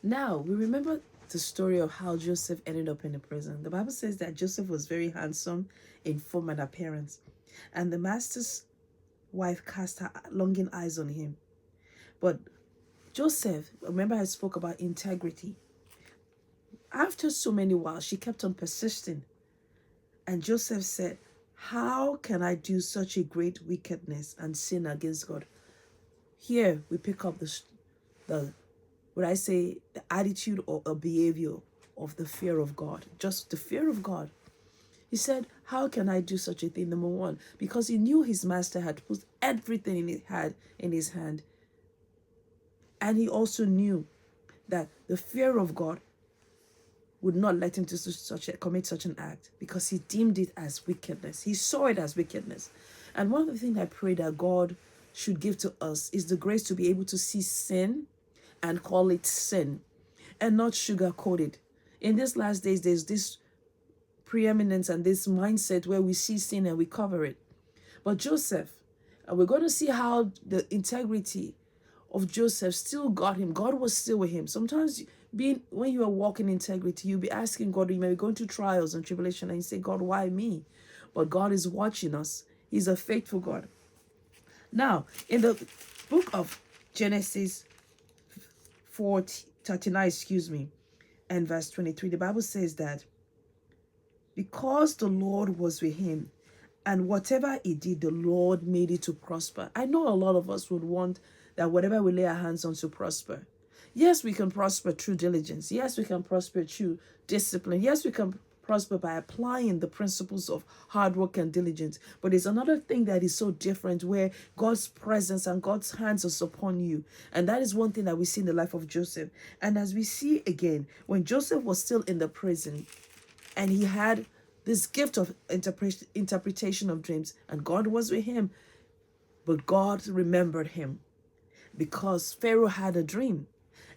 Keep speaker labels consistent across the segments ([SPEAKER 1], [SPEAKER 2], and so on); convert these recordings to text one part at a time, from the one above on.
[SPEAKER 1] Now, we remember the story of how Joseph ended up in the prison. The Bible says that Joseph was very handsome in form and appearance, and the master's wife cast her longing eyes on him. But Joseph, remember I spoke about integrity. After so many whiles, she kept on persisting. And Joseph said, how can I do such a great wickedness and sin against God? Here we pick up the would I say, the attitude or a behavior of the fear of God. Just the fear of God. He said, how can I do such a thing? Number one, because he knew his master had put everything in his hand. And he also knew that the fear of God would not let him to commit such an act, because he deemed it as wickedness. He saw it as wickedness. And one of the things I pray that God should give to us is the grace to be able to see sin and call it sin and not sugarcoat it. In these last days, there's this preeminence and this mindset where we see sin and we cover it. But Joseph, and we're going to see how the integrity of Joseph still got him. God was still with him. Sometimes when you are walking integrity, you'll be asking God, you may be going through trials and tribulation, and you say, God, why me? But God is watching us. He's a faithful God. Now, in the book of Genesis 39, and verse 23, the Bible says that because the Lord was with him, and whatever he did, the Lord made it to prosper. I know a lot of us would want that whatever we lay our hands on to prosper. Yes, we can prosper through diligence. Yes, we can prosper through discipline. Yes, we can prosper by applying the principles of hard work and diligence. But there's another thing that is so different, where God's presence and God's hands are upon you. And that is one thing that we see in the life of Joseph. And as we see again, when Joseph was still in the prison and he had this gift of interpretation of dreams, and God was with him, but God remembered him because Pharaoh had a dream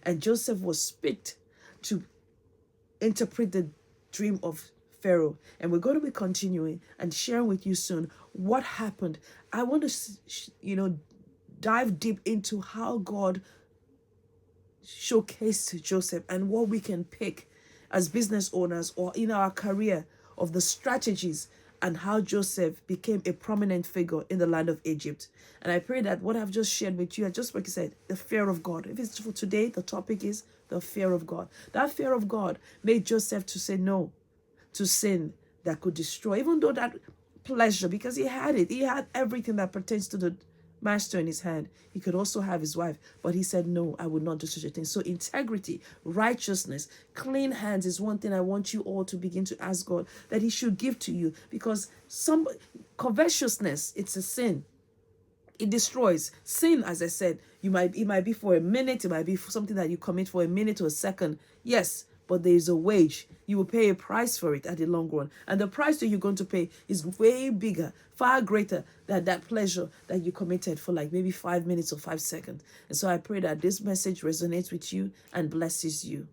[SPEAKER 1] and Joseph was picked to interpret the dream of Pharaoh. And we're going to be continuing and sharing with you soon what happened. I want to, dive deep into how God showcased Joseph and what we can pick as business owners or in our career of the strategies and how Joseph became a prominent figure in the land of Egypt. And I pray that what I've just shared with you, just like I said, the fear of God. If it's for today, the topic is the fear of God. That fear of God made Joseph to say no to sin that could destroy, even though that pleasure, because he had it. He had everything that pertains to the master in his hand. He could also have his wife, but he said, no, I would not do such a thing. So integrity, righteousness, clean hands is one thing I want you all to begin to ask God that he should give to you, because covetousness, it's a sin. It destroys. Sin, as I said, it might be for a minute, it might be for something that you commit for a minute or a second. Yes, but there is a wage. You will pay a price for it at the long run. And the price that you're going to pay is way bigger, far greater than that pleasure that you committed for like maybe 5 minutes or 5 seconds. And so I pray that this message resonates with you and blesses you.